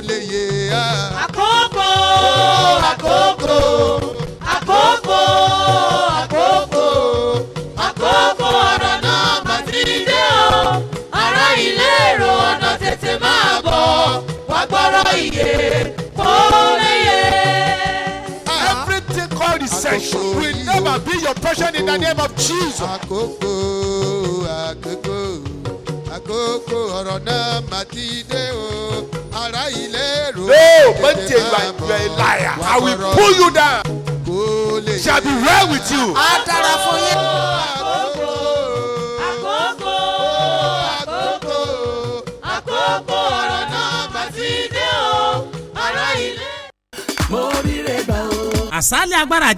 lè yé a. Àkókò, àkókò, àkókò, àkókò, àkókò ọ̀rọ̀ náà mà ti dé o. Ará ilé èrò ọ̀nà tètè máa bọ̀, wá gbọ́rọ̀ ìyè kó lè yé. Everything called recession will never be your portion in the name of Jesus. Àkókò, àkókò, àkókò ọ̀rọ̀ náà mà ti dé o. Ará ilé èrò No, but you are a liar. I will pull you down. Shall be well with you. Á dára fún yín. Àkókò, Àkókò, àkókò, àkókò ọ̀rọ̀ náà mà ti dé o. Ará ilé. Mo rí rẹ̀ gbà o. àsálẹ̀ agbára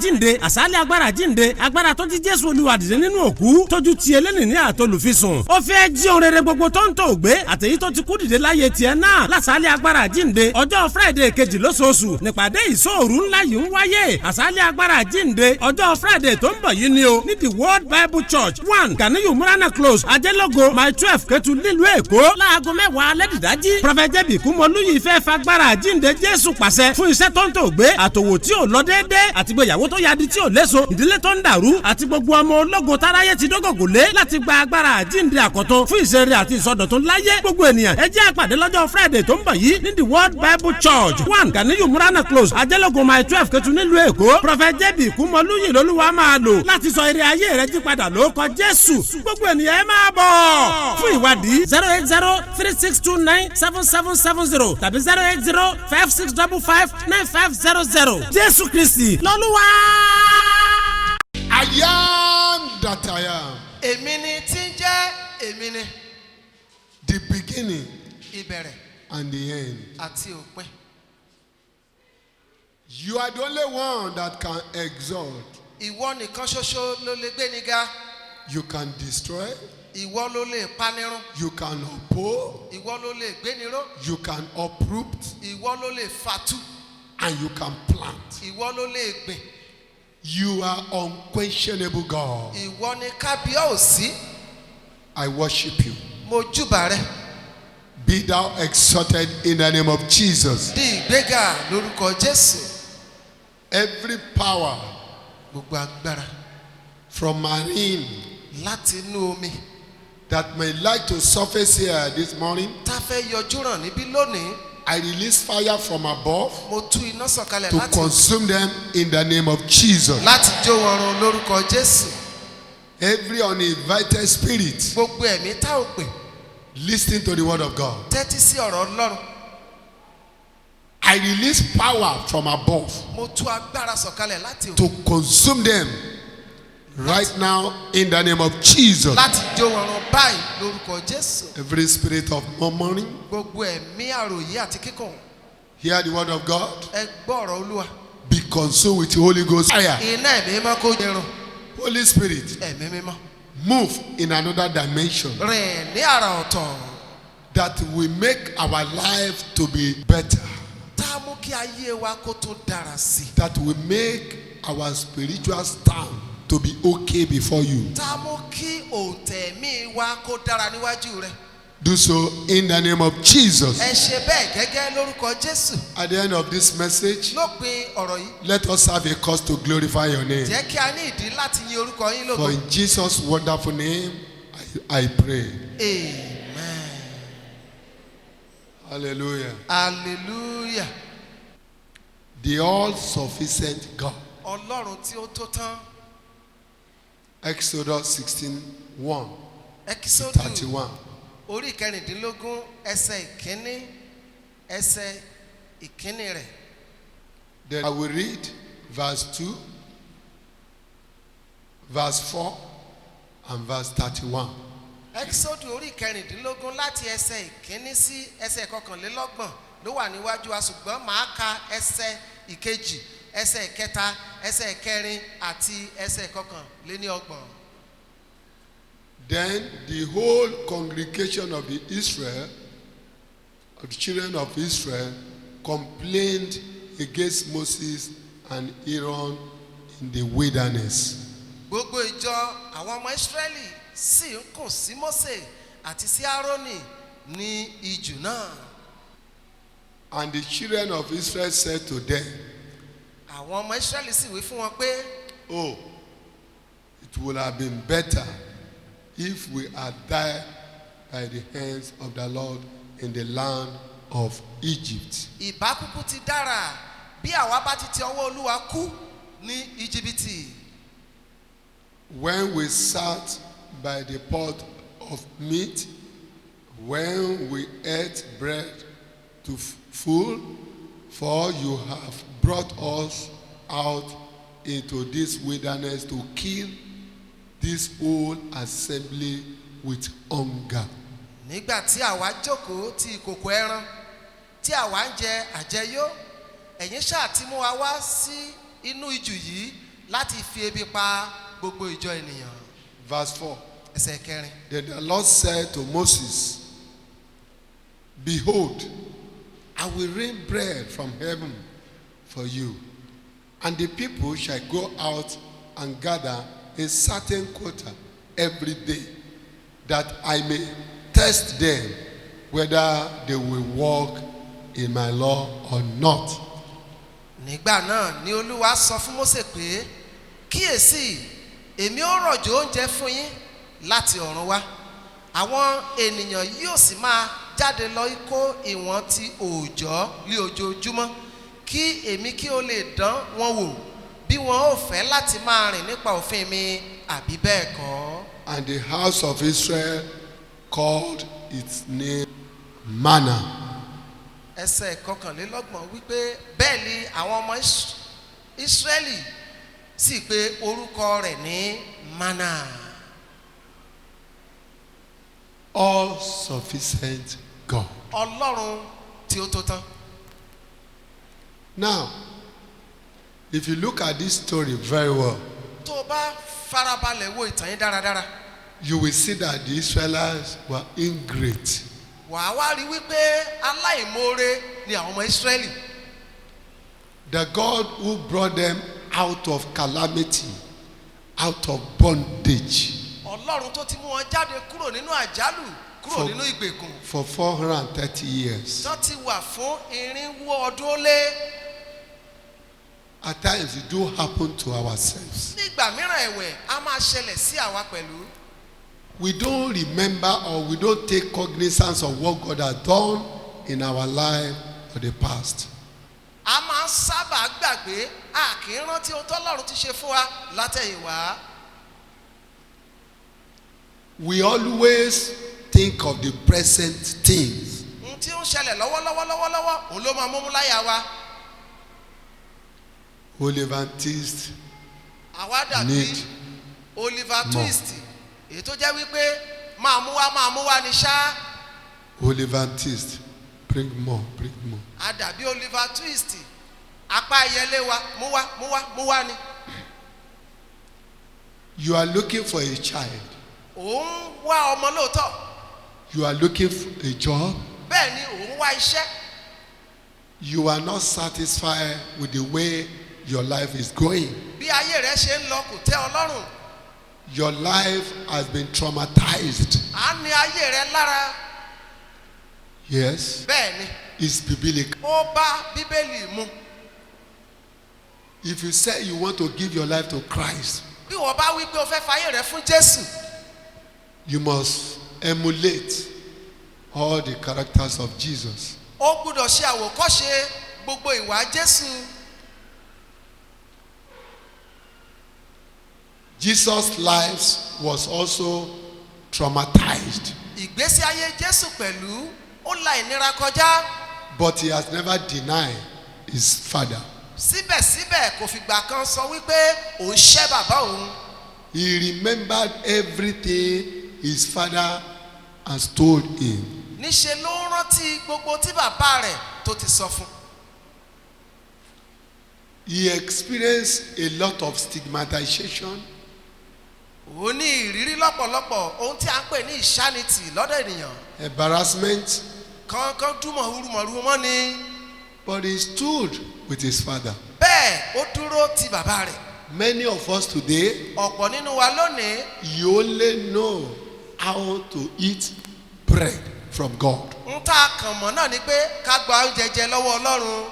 jíǹde agbára tó ti Jésù Olúwa dìde nínú òkú tójú ti eléni ní àtolùfisùn ó fẹ́ jí ohun rere gbogbo tó ń tó gbé àtèyí tó ti kú dìde láyé tiẹ̀ náà lásálẹ̀ agbára jíǹde ọjọ́ Friday kejì lóṣooṣù nípàdé ìṣòru ńlá yìí ń wáyé àsálẹ̀ agbára jíǹde ọjọ́ Friday tó ń bọ̀ yìí ni o ní the World Bible Church 1 Ganiyu Murana Close Ajẹ́lógo my 12 Ketu nílùú Èkó láago 10 alẹ́ dìdájí Prophet J.B. Kúmọlúyì fẹ́ fagbára jíǹde Jésù pàṣẹ fún iṣẹ́ tó ń tó gbé àtòwò tí ò lọ déédéé àti gbéyàwó tó yadi tí ò léso ìdílé tó ń dàrú àti gbogbo ọmọ ológo táráyé ti dógògò lé láti gba agbára àjíǹde àkọ́tún fún ìṣeré àti ìsọdọ̀tun láyé gbogbo ènìyàn ẹ jẹ́ àpàdé lọ́jọ́ Friday tó ń bọ̀ yìí ní the World Bible Church 1 Ganiyu Murana Close Ajẹ́lógo my 12 Ketu nílùú Èkó Prophet J.B. Kúmọlúyì lolúwa máa lò láti sọ ire ayé rẹ jí padà lórúkọ Jésù gbogbo ènìyàn ẹ máa bọ̀ fún ìwádìí 08036297770 tàbí 08056559500 Jésù Kristi lọ́lúwa. I am that I am. Èmi ni tí ń jẹ́ èmi ni. The beginning Ìbẹ̀rẹ̀ and the end. àti òpin. You are the only one that can exalt. Ìwọ nìkan ṣoṣo ló lè gbé ni ga. You can destroy. Ìwọ ló lè panirun. You can oppose. Ìwọ ló lè gbéniró. You can uproot. Ìwọ ló lè fàtú. And you can plant. Ìwọ ló lè gbìn. You are unquestionable God. Ìwọ ni kábíyèsí. I worship you. Mo júbà rẹ. Be thou exalted in the name of Jesus. Di ìgbéga lórúkọ Jésù. Every power Gbogbo agbára from marine láti inú omi. that may like to surface here this morning, Tá fẹ́ yọjú ràn níbí lónìí. I release fire from above Mo tú iná sọ̀kalẹ̀ to láti consume them in the name of Jesus. láti jó wọn run lórúkọ Jésù. Every uninvited spirit Gbogbo ẹ̀mí tá ò pè. listening to the word of God, Tẹ́tí sí ọ̀rọ̀ Ọlọ́run. I release power from above Mo tú agbára sọ̀kalẹ̀ láti òkè. to consume them right now in the name of Jesus. Láti jó wọn run báyìí lórúkọ Jésù. Every spirit of murmuring, Gbogbo ẹ̀mí àròyé àti kíkùn. hear the word of God, Ẹ gbọ́ ọ̀rọ̀ Olúwa. be consumed with the Holy Ghost fire. Iná ẹ̀mí mímọ́ kó jẹrun. Holy Spirit, Ẹ̀mí mímọ́. move in another dimension Rìn ní àrà ọ̀tọ̀. that will make our life to be better, Tá a mú kí ayé wa kó tó dára sí i. that will make our spiritual stand to be okay before you. Tá a mú kí òǹtẹ̀mí wa kó dára níwájú rẹ̀. Do so in the name of Jesus. Ẹ ṣe bẹ́ẹ̀ gẹ́gẹ́ lórúkọ Jésù. At the end of this message, Lópin ọ̀rọ̀ yìí. let us have a cause to glorify your name. Jẹ́ kí a ní ìdí láti yin orúkọ yín For lógo. in Jesus' wonderful name, I pray. Amen. Hallelujah. Hallelujah. The all-sufficient God. Ọlọ́run tí ó tó tán. Exodus 16:1 to Ẹ́kísódù 31. orí kẹrìndínlógún ẹsẹ̀ ìkíní ẹsẹ̀ ìkíní rẹ̀. Then I will read verse 2, verse 4, and verse 31. Ẹ́kísódù orí kẹrìndínlógún láti ẹsẹ̀ ìkíní sí ẹsẹ̀ kọkànlélọ́gbọ̀n ló wà níwájú wa ṣùgbọ́n màá ka ẹsẹ̀ ìkejì ẹsẹ̀ ìkẹta ẹsẹ̀ ìkẹrin àti ẹsẹ̀ kọkànléníọgbọ̀n. Then the whole congregation of the children of Israel, complained against Moses and Aaron in the wilderness. Gbogbo ìjọ àwọn ọmọ Ísírẹ́lì sì ń kùn sí Mósè àti sí Árónì ní ijù náà. And the children of Israel said to them, àwọn ọmọ Ísírẹ́lì sì wí fún wọn pé oh, it would have been better if we had died by the hands of the Lord in the land of Egypt. ìbá kúkú ti dára bí àwa bá ti ọwọ́ Olúwa kú ní Íjíbítì. When we sat by the pot of meat, when we ate bread to full, for you have brought us out into this wilderness to kill this whole assembly with hunger. nígbà tí àwa jókòó ti ìkòkò ẹran tí àwa ń jẹ àjẹyó ẹ̀yin ṣáà ti mú wa wá sí inú ijù yìí láti fi ebi pa gbogbo ìjọ ènìyàn. Verse 4. ẹsẹ̀ kẹrin. Then the Lord said to Moses, behold, I will rain bread from heaven for you, and the people shall go out and gather a certain quota every day, that I may test them whether they will walk in my law or not. nígbà náà ni Olúwa sọ fún Mósè pé kíyèsí èmi ó rọ̀jò oúnjẹ fún yín láti ọ̀run wá àwọn ènìyàn yóò sì máa jáde lọ kó ìwọ̀n ti òòjọ́ ní ojoojúmọ́ kí èmi kí ó lè dán wọn wò bí wọn ò fẹ́ láti máa rìn nípa òfin mi àbí bẹ́ẹ̀ kọ́. And the house of Israel called its name manna. ẹsẹ̀ kọkànlélọ́gbọ̀n wípé bẹ́ẹ̀ ni àwọn ọmọ Ísírẹ́lì sì pè orúkọ rẹ̀ ní manna. All sufficient God. Ọlọ́run tí ó tó tán. Now, if you look at this story very well, tó o bá farabalẹ̀ wo ìtàn yín dáradára you will see that the Israelites were ingrate. wàá wá rí wípé aláìmoore ni àwọn ọmọ Ísírẹ́lì. The God who brought them out of calamity, out of bondage Ọlọ́run tó ti mú wọn jáde kúrò nínú àjálù kúrò nínú ìgbèkùn. for 430 years. tó ti wà fún irinwó ọdún ó lé. At times it do happen to ourselves. nígbà mìíràn ẹ̀wẹ̀ a máa ṣẹlẹ̀ sí àwa pẹ̀lú. We don't remember or we don't take cognizance of what God has done in our life for the past. a máa ń sábà gbàgbé a kì í rántí ohun tọ́lọ́run ti ṣe fún wa látẹ̀yìnwá. We always think of the present things. ohun tí ó ń ṣẹlẹ̀ lọ́wọ́lọ́wọ́ òun ló máa mú láyà wa. Oliver Twist àwa dàbí need Oliver more. Twist èyí tó jẹ́ wípé máa mú wá ní ṣá. Oliver Twist, bring more, bring more. a dàbí Oliver Twist apá ìyẹlé wa mú wá ni. You are looking for a child. òun wá ọmọ lóòótọ́. You are looking for a job. bẹ́ẹ̀ ni òun wá iṣẹ́. You are not satisfied with the way your life is going. bí ayé rẹ ṣe ń lọ kò tẹ́ ọ lọ́rùn. Your life has been traumatized. à ń ní ayé rẹ lára. Yes, bẹ́ẹ̀ ni it's biblical. ó bá Bíbélì mu. If you say you want to give your life to Christ, bí wọ́n bá wí pé o fẹ́ fayé rẹ fún Jésù. you must emulate all the characters of Jesus. ó gbúdọ̀ ṣe àwòkọ́ṣe gbogbo ìwà Jésù. Jesus' life was also traumatized, ìgbésí ayé Jésù pẹ̀lú ó la ìnira kọjá. but he has never denied his father. síbẹ̀síbẹ̀ kò fìgbà kan sọ wípé òun ṣẹ́ bàbá òun. He remembered everything his father has told him. níṣe ló ń rántí gbogbo tí bàbá rẹ̀ tó ti sọ fún. He experienced a lot of stigmatization. ó ní ìrírí lọ́pọ̀lọpọ̀ ohun tí a ń pè ní ìṣánitì lọ́dọ̀ ènìyàn. Embarrassment, kankan dúmọ̀ hurumọ̀ru mọ́ ni. but he stood with his father. bẹ́ẹ̀ ó dúró ti bàbá rẹ̀. Many of us today, ọ̀pọ̀ nínú wa lónìí you only know how to eat bread. from God. ń tá a kàn mọ́ náà ni pé ká gba oúnjẹ jẹ lọ́wọ́ Ọlọ́run.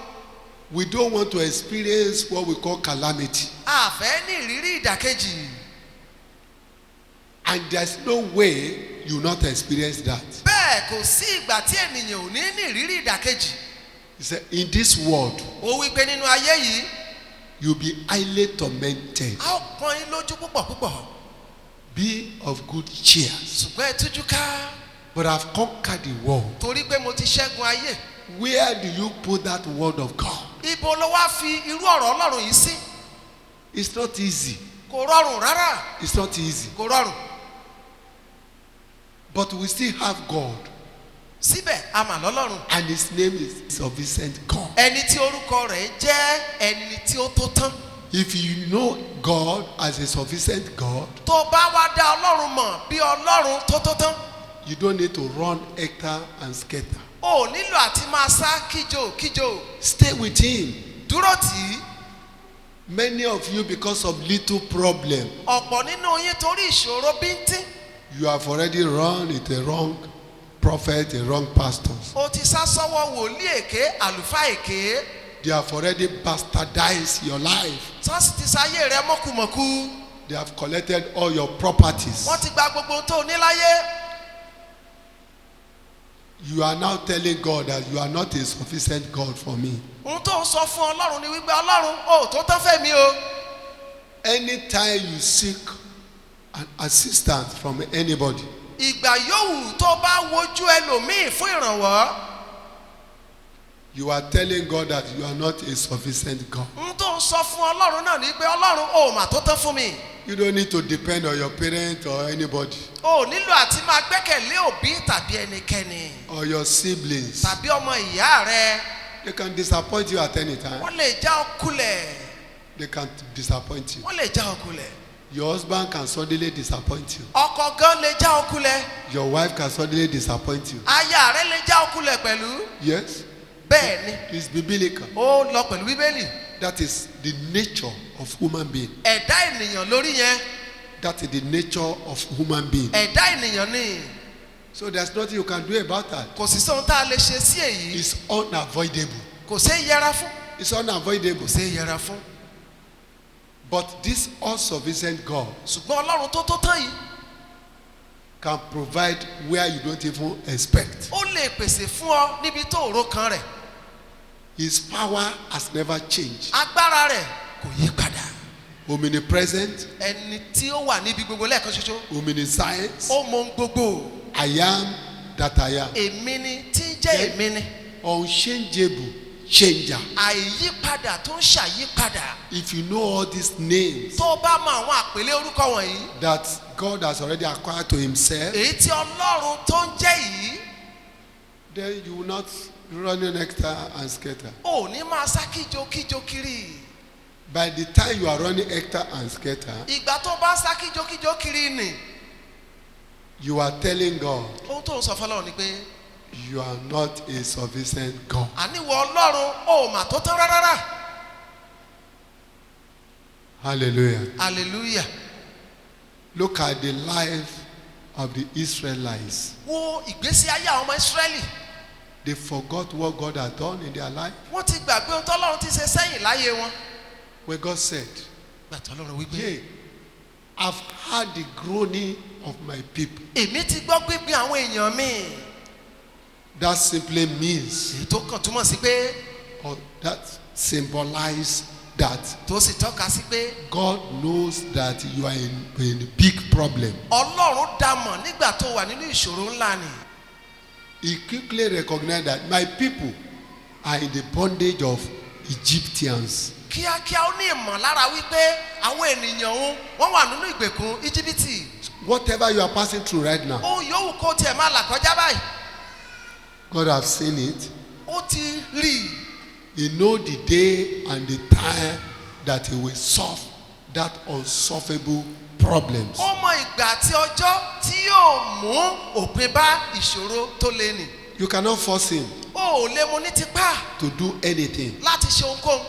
We don't want to experience what we call calamity. A fẹ́ ní ìrírí ìdàkejì. And there's no way you not experience that. Bẹ́ẹ̀ kò sí ìgbà tí ènìyàn ò ní ní ìrírí ìdàkejì. He said, in this world, Ó wí pé nínú ayé yìí, you'll be highly tormented. a ó pọ́n yín lójú púpọ̀ púpọ̀. Be of good cheer. Ṣùgbọ́n ẹ tújú ká. But I've conquered the world. Torí pé mo ti ṣẹ́gun ayé. Where do you put that word of God? Ibo ló wá fi irú ọ̀rọ̀ Ọlọ́run yìí sí? It's not easy. Kò rọrùn rárá. It's not easy. Kò rọrùn. But we still have God. Síbẹ̀ a mà lọ́lọ́run. And his name is sufficient God. Ẹni tí orúkọ rẹ̀ jẹ́ ẹni tí ó tó tán. If you know God as a sufficient God, Tó bá wá dá Ọlọ́run mọ̀ bí Ọlọ́run tó tó tán. you don't need to run hectare and scatter. O nílò àti máa sá kíjò kíjò. Stay with him. Dúró tì í. Many of you, because of little problem, Ọ̀pọ̀ nínú yín torí ìṣòro bíntín. you have already run with a wrong prophet, a wrong pastor. O ti sá sọ́wọ́ wòlíì èké, àlùfáà èké. They have already bastardized your life. Sọ́ọ̀sì ti sáyé rẹ mọ́kùmọ̀kù. They have collected all your properties. Wọ́n ti gba gbogbo ohun tó ní láyé. You are now telling God that you are not a sufficient God for me. Ohun tó ń sọ fún Ọlọ́run ni wípé Ọlọ́run ò tó tán fẹ́ mi o. Anytime you seek an assistance from anybody, Ìgbà yòówù tó bá wojú ẹlòmíì fún ìrànwọ́. you are telling God that you are not a sufficient God. Ohun tó ń sọ fún Ọlọ́run náà ni wípé Ọlọ́run ò mà tó tán fún mi. You don't need to depend on your parents or anybody O nílò àti máa gbẹ́kẹ̀lé òbí tàbí ẹnikẹ́ni. or your siblings. Tàbí ọmọ ìyá rẹ. They can disappoint you at any time. Wọ́n lè já ọ kulẹ̀. They can disappoint you. Wọ́n lè já ọ kulẹ̀. Your husband can suddenly disappoint you. Ọkọ gan lè já ọ kulẹ̀. Your wife can suddenly disappoint you. Aya rẹ lè já ọ kulẹ̀ pẹ̀lú. Yes, Bẹ́ẹ̀ ni, it's biblical. ó lọ pẹ̀lú Bíbélì. That is the nature of human being. Ẹ̀dá ènìyàn lórí yẹn. That is the nature of human being. Ẹ̀dá ènìyàn ni. So there's nothing you can do about that. Kò sí sóhun tá a lè ṣe sí èyí. It's unavoidable. Kò sé yẹra fún. It's unavoidable. Kò sé yẹra fún. But this all-sufficient God Ṣùgbọ́n Ọlọ́run tó tó tán yìí. can provide where you don't even expect. Ó lè pèsè fún ọ níbi tó òro kan rẹ̀. His power has never changed. Agbára rẹ̀ kò yí padà. Omnipresent, Ẹni tí ó wà níbi gbogbo lẹ́ẹ̀kan ṣoṣo. omniscience, Ó mọ ohun gbogbo. I am that I am. Èmi ni tí ń jẹ́ èmi ni. Unchangeable changer. Àìyípadà tó ń ṣàyípadà. If you know all these names Tó bá mọ àwọn àpèlé orúkọ wọ̀nyí. that God has already acquired to himself, Èyí tí Ọlọ́run tó ń jẹ́ yìí. then you will not run in hectare and scatter. Ò ní máa sá kíjokíjo kiri. By the time you are running hectare and scatter, Ìgbà tó bá sá kíjokíjo kiri nì. you are telling God Ohun tó ń sọ fọlọ́run ni pé you are not a sufficient God. àníwọ̀ Ọlọ́run ò mà tó tán rárá. Hallelujah. Hallelujah. Look at the life of the Israelites. Wo ìgbésí ayé àwọn ọmọ Ísírẹ́lì. They forgot what God had done in their life. Wọ́n ti gbàgbé ohun tọ́lọ́run ti ṣe sẹ́yìn láyé wọn. When God said, Gbàtọ́ Ọlọ́run wípé. yea, I've heard the groaning of my people. Èmi ti gbọ́ gbígbín àwọn èèyàn mi. That simply means, Èyí tó kàn túmọ̀ sí pé. or that symbolizes that Tó sì tọ́ka sí pé. God knows that you are in a big problem. Ọlọ́run dá mọ̀ nígbà tó wà nínú ìṣòro ńlá ni. He quickly recognized that my people are in the bondage of Egyptians. Kíákíá ó ní ìmọ̀lára wípé àwọn ènìyàn òun wọ́n wà nínú ìgbèkùn Íjíbítì. Whatever you are passing through right now, Ohun yòówù kó tiẹ̀ máa là kọjá báyìí. God has seen it. Ó ti rí i. He knows the day and the time that he will solve that unsolvable problems. Ó mọ ìgbà àti ọjọ́ tí yóò mú òpin bá ìṣòro tó lé nì. You cannot force him Ó ò lè mú ní tipá to do anything. láti ṣe ohunkóhun.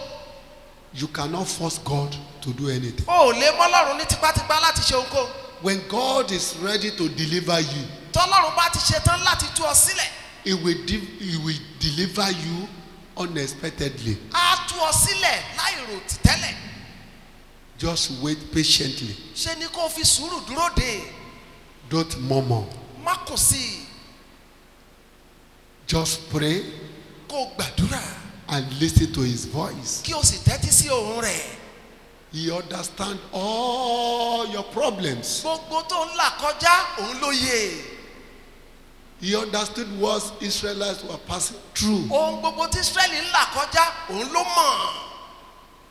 You cannot force God to do anything. Ó ò lè mọ́ Ọlọ́run ní tipátipá láti ṣe ohunkóhun. When God is ready to deliver you, tọ́lọ́run bá ti ṣetán láti tú ọ sílẹ̀. He will deliver you unexpectedly. Á tú ọ sílẹ̀ láì rò tẹ́lẹ̀. Just wait patiently. Ṣé ni kó fi sùúrù dúró dè. Don't murmur. Má kùn sí i. Just pray Kó gbàdúrà. and listen to his voice. Kí o sì tẹ́tí sí ohùn rẹ̀. He understands all your problems. Gbogbo tó ń là kọjá òun ló yé. He understood what Israelites were passing through. Ohun gbogbo tí Ísírẹ́lì ń là kọjá òun ló mọ̀.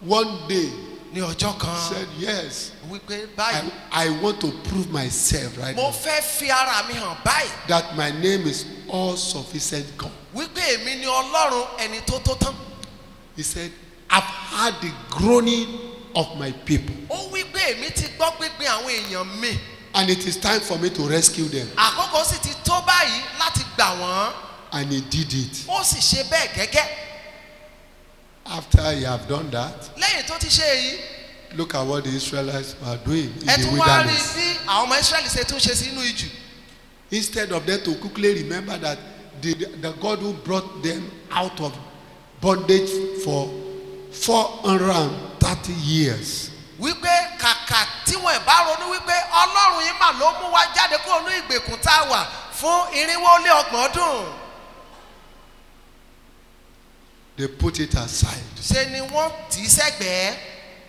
One day, Ní ọjọ́ he kan said, yes, wípé báyìí I want to prove myself right mo now. fẹ́ fi ara mi hàn báyìí That my name is all-sufficient God. wípé èmi ni Ọlọ́run ẹni tó tó tán. He said, I've heard the groaning of my people. Ó wípé èmi ti gbọ́ gbígbín àwọn èèyàn mi. And it is time for me to rescue them. Àkókò sì ti tó báyìí láti gbà wọ́n. And he did it. Ó sì ṣe bẹ́ẹ̀ gẹ́gẹ́. After he have done that, Lẹ́yìn tó ti ṣe èyí, look at what the Israelites were doing in ẹ the tún wá rí wilderness. bí àwọn ọmọ Ísírẹ́lì ṣe tún ṣe sínú ijù. Instead of them to quickly remember that the God who brought them out of bondage for 430 years, Wípé kàkà tí wọ́n bá ronú wípé Ọlọ́run yìí mà ló mú wa jáde kúrò ní ìgbèkùn tá a wà fún 430 ọdún. they put it aside. Ṣé ni wọ́n tì í sẹ́gbẹ̀ẹ́.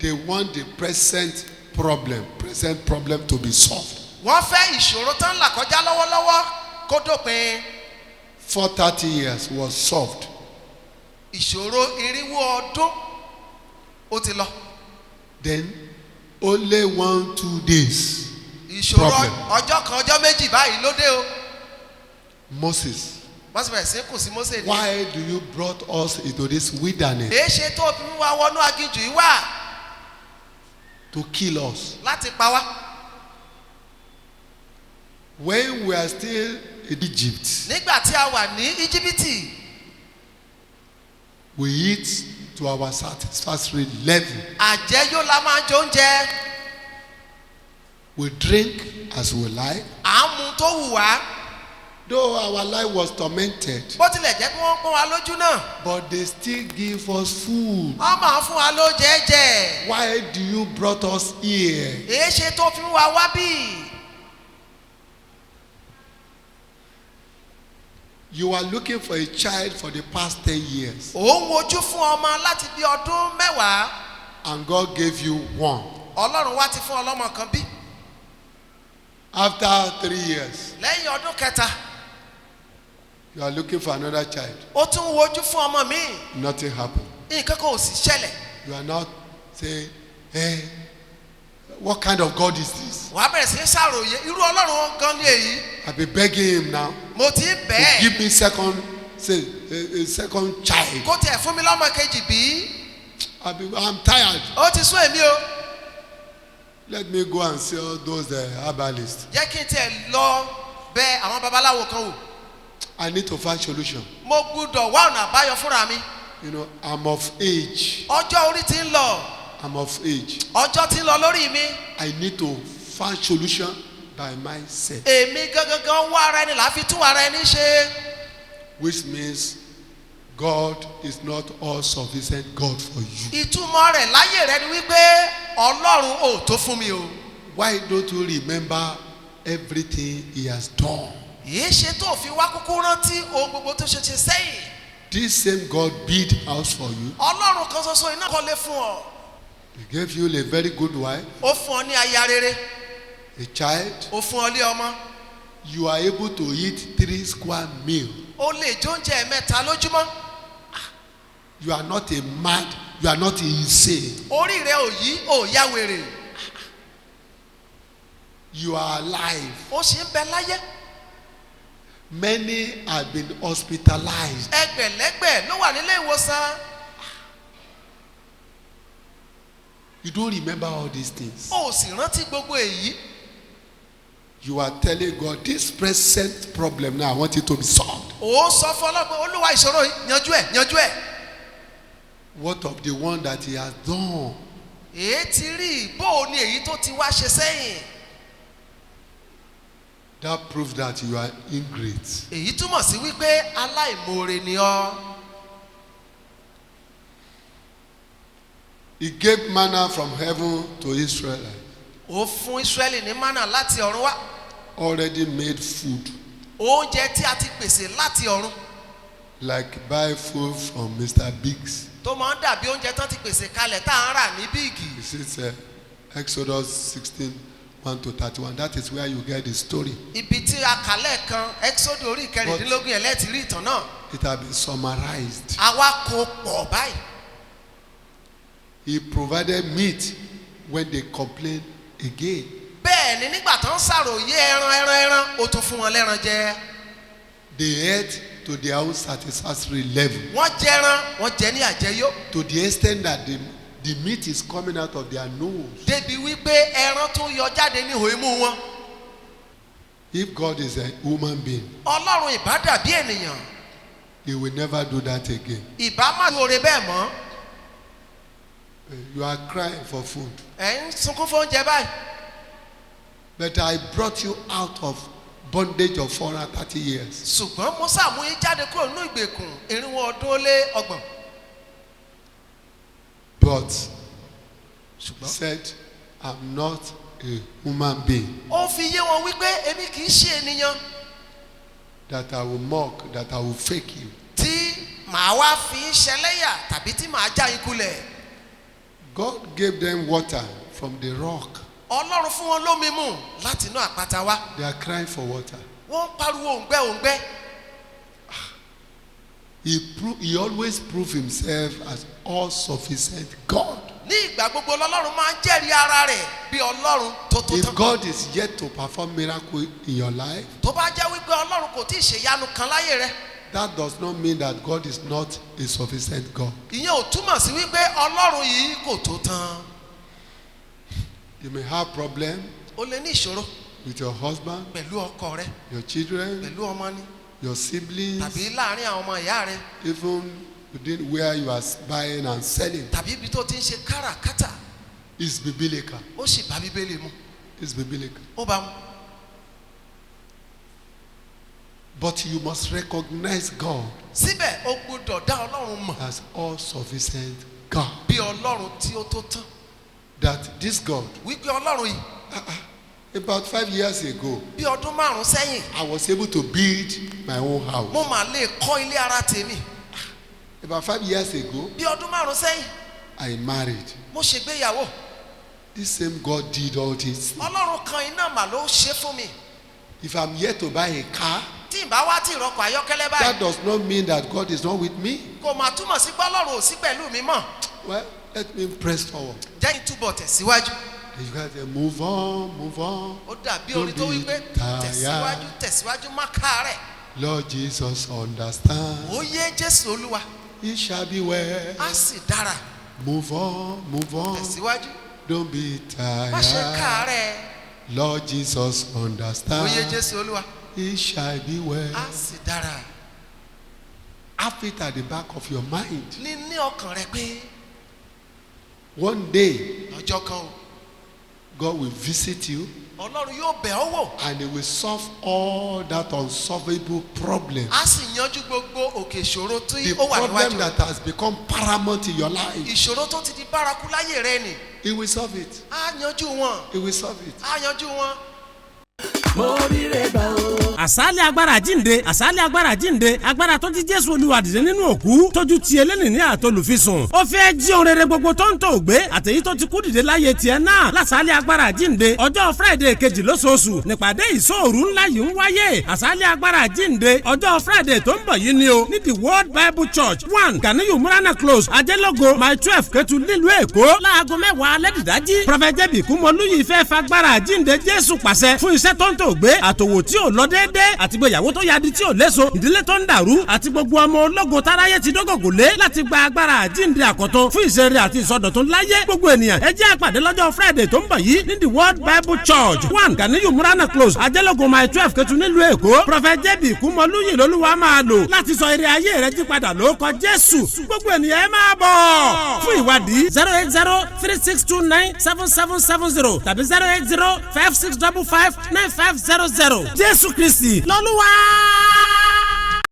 They want the present problem to be solved. Wọ́n fẹ́ ìṣòro tán là kọjá lọ́wọ́lọ́wọ́ kó dópin. 430 years was solved. Ìṣòro 400 ọdún ó ti lọ. Then only 1-2 days. Ìṣòro Problem. ọjọ́ kan ọjọ́ méjì báyìí ló dé o. Moses, Wọ́n sì bẹ̀rẹ̀ sí kù sí Mósè ní. why do you brought us into this wilderness Èé ṣe tó fi wá wọnú aginjù yìí wá to kill us? láti pa wá. When we are still in Egypt, Nígbà tí a wà ní Íjíbítì, we eat to our satisfactory level. àjẹyó la máa ń jẹ oúnjẹ. We drink as we like. À ń mu tó wù wá. Though our life was tormented, Bó tilẹ̀ jẹ́ pé wọ́n pọ́n wa lójú náà. but they still give us food. Wọ́n máa ń fún wa lóúnjẹ jẹ. Why do you brought us here? Èé ṣe tó fi wá wá bí. You are looking for a child for the past 10 years, Ò ń wojú fún ọmọ láti bí ọdún 10. and God gave you one. Ọlọ́run wá ti fún ọlọ́mọ kan bí. After 3 years, Lẹ́yìn ọdún kẹta, you are looking for another child. ó tún wojú fún ọmọ míì. Nothing happened. Nǹkan kan ò sì ṣẹlẹ̀. You are not saying, hey, what kind of God is this? Wàá bẹ̀rẹ̀ sí í ṣàròyé irú Ọlọ́run gan ni èyí. I've been begging him now Mo ti ń to bẹ́ẹ̀. give me a second child. Kó tiẹ̀ fún mi lọ́mọ kejì bí. I'm tired. Ó ti sún èmi o. Let me go and see all those herbalists. Jẹ́ kí n tiẹ̀ lọ bẹ àwọn babaláwo kan wò. I need to find solution. Mo gbúdọ̀ wá ọ̀nà àbáyọ fúnra mi. You know, I'm of age. Ọjọ́ orí ti ń lọ. I'm of age. Ọjọ́ ti ń lọ lórí mi. I need to find solution by myself. Èmi gangan wá ara ẹni là á fi tún ara ẹni ṣe. Which means God is not all sufficient God for you. Ìtumọ̀ rẹ̀ láyé rẹ ni wípé Ọlọ́run ò tó fún mi o. Why don't you remember everything he has done? Èé ṣe tó fi wá kúkú rántí ohun gbogbo tó ṣe sẹ́yìn. This same God built house for you. Ọlọ́run kan ṣoṣo iná kọ́lé fún ọ. He gave you a very good wife, Ó fún ọ ní aya rere. a child. Ó fún ọ lé ọmọ. You are able to eat 3 square meals. Ó lè jẹ oúnjẹ 3 lójúmọ́. You are not a mad, you are not insane. Orí rẹ ò yí, ò ya wèrè. You are alive. Ó sì ń bẹ láyé. Many have been hospitalized. Ẹgbẹ̀lẹ́gbẹ̀ ló wà nílé ìwòsàn. You don't remember all these things. Ó sì rántí gbogbo èyí. You are telling God, this present problem now, I want it to be solved. Ó sọ fún Ọlọ́run pé Olúwa ìṣòro yìí yanjú ẹ̀ yanjú ẹ̀. What of the one that he has done? Èé ti rí bó o ní èyí tó ti wá ṣe sẹ́yìn. That proves that you are ingrate. èyí túmọ̀ sí wípé aláìmoore ni ọ́. He gave manna from heaven to Israel. ó fún Ísírẹ́lì ní mánà láti ọ̀run wá. Already made food. oúnjẹ tí a ti pèsè láti ọ̀run. Like buy food from Mr. Biggs. tó máa ń dàbí oúnjẹ tán ti pèsè kalẹ̀ tá à ń rà ní bíìgì. This is Exodus 16:1-31. That is where you get the story. ibi tí a kà lẹ́ẹ̀kan Ẹ́kísódù orí ìkẹrìndínlógún yẹn lẹ́ẹ̀tì rí ìtàn náà. It has been summarized. àwa kò pọ̀ báyìí. He provided meat when they complained again. bẹ́ẹ̀ ni nígbà tó ń ṣàròyé ẹran ó tún fún wọn lẹ́ran jẹ. They ate to their own satisfactory level. wọ́n jẹran wọ́n jẹ ní àjẹyó. To the extent that the meat is coming out of their nose. débi wípé ẹran tún yọ jáde ní ihò imú wọn. If God is a human being, Ọlọ́run ìbá dàbí ènìyàn. He will never do that again. ìbá má lóore bẹ́ẹ̀ mọ́. You are crying for food. ẹ̀ ń sunkún fún oúnjẹ báyìí. But I brought you out of bondage of 430 years. ṣùgbọ́n mo ṣàmú yín jáde kúrò nínú ìgbèkùn irinwó ọdún ó lé ọgbọ̀n. But he said, I'm not a human being ó fi yé wọn wípé èmi kì í ṣe ènìyàn that I will mock, that I will fake you. tí màá wá fi ń ṣẹlẹ́yà tàbí tí màá já yín kulẹ̀. God gave them water from the rock. Ọlọ́run fún wọn lómi mu láti inú àpáta wá. They are crying for water. wọ́n ń pariwo òǹgbẹ́. He always proved himself as all-sufficient God. ní ìgbà gbogbo lọ́lọ́run máa ń jẹ́rìí ara rẹ̀ bí Ọlọ́run tó tó If tán. God is yet to perform miracle in your life, tó bá jẹ́ wípé Ọlọ́run kò tí ì ṣèyanu kan láyé rẹ̀. that does not mean that God is not a sufficient God. ìyẹn ò túmọ̀ sí wípé Ọlọ́run yìí kò tó tán. You may have problem o lè ní ìṣòro with your husband, pẹ̀lú ọkọ rẹ your children, pẹ̀lú ọmọ ni your siblings, tàbí láàrin àwọn ọmọ ìyá rẹ even within where you are buying and selling. tàbí ibi tó ti ń ṣe káràkátà. It's biblical. ó sì bá Bíbélì mu. It's biblical. ó bá mu. But you must recognize God síbẹ̀ o gbọ́dọ̀ dá Ọlọ́run mọ̀ as all-sufficient God. bí Ọlọ́run tí ó tó tán. That this God, wípé Ọlọ́run yìí about 5 years ago, bí ọdún 5 sẹ́yìn I was able to build my own house. mo mà lè kọ́ ilé ara tèmi. About 5 years ago, bí ọdún 5 sẹ́yìn I married. mo ṣègbéyàwó. This same God did all this. Ọlọ́run kan iná mà ló ṣe fún mi. If I'm here to buy a car, tí n bá wá tí ìrọ̀kọ̀ ayọ́kẹ́lẹ́ that báyìí does not mean that God is not with me. kò mà túmọ̀ sí pé Ọlọ́run ò sí pẹ̀lú mi mọ́. Well, let me press forward. jẹ́ kí n túbọ̀ tẹ̀síwájú. You guys say, move on, move on. ó dàbí Don't orin tó be wípé tired. tẹ̀síwájú tẹ̀síwájú má káàárẹ̀. Lord Jesus, understand. ó yé Jésù Olúwa It shall be well. á sì dára. Move on, move on. tẹ̀síwájú Don't be má ṣe tired. káàárẹ̀. Lord Jesus, ó yé understand. Jésù Olúwa It shall be well. á sì dára. Have it at the back of your mind. ní ọkàn rẹ pé One day, ọjọ́ kan o God will visit you Ọlọ́run yóò bẹ̀ ọ́ wò and He will solve all that unsolvable problem. á sì yanjú gbogbo òkè ìṣòro tí The ó wà problem níwájú that rẹ. has become paramount in your life, ìṣòro tó ti di bárakú láyé rẹ nì He will solve it. á yanjú wọn He will solve it. á yanjú wọn. àsálẹ̀ agbára jíǹde àsálẹ̀ agbára jíǹde agbára tó ti Jésù Olúwa dìde nínú òkú tójú ti eléni ní àtolùfisùn ó fẹ́ jí ohun rere gbogbo tó ń tò gbé àtèyí tó ti kú dìde láyé tiẹ̀ náà lásálẹ̀ agbára jíǹde ọjọ́ Friday kejì lóṣooṣù nípàdé ìṣòru ńlá yìí ń wáyé àsálẹ̀ agbára jíǹde ọjọ́ Friday tó ń bọ̀ yìí ni o ní the World Bible Church 1 Ganiyu Murana Close Ajẹ́lógo mile 12 Ketu nílùú Èkó láago 10 alẹ́ dìdájí Prophet J.B. Kúmọlúyì fẹ́ fagbára jíǹde Jésù pàṣẹ fún iṣẹ́ tó ń tò gbé àtòwò tí ò lọ déédéé àti gbéyàwó tó yadi tí ò léso ìdílé tó ń dàrú àti gbogbo ọmọ ológo táráyé ti dógògò lé láti gba agbára àjíǹde àkọ́tún fún ìṣeré àti ìsọdọ̀tun láyé gbogbo ènìyàn ẹ jẹ́ àpàdé lọ́jọ́ Friday tó ń bọ̀ yìí ní the World Bible Church 1 Ganiyu Murana Close Ajẹ́lógo mile 12 Ketu nílùú Èkó Prophet J.B. Kúmọlúyì lolúwa máa lò láti sọ ire ayé rẹ jí padà lórúkọ Jésù gbogbo ènìyàn ẹ máa bọ̀ fún ìwádìí 08036297770 tàbí 080565595 500. Jésù Kristi lọ́lúwa.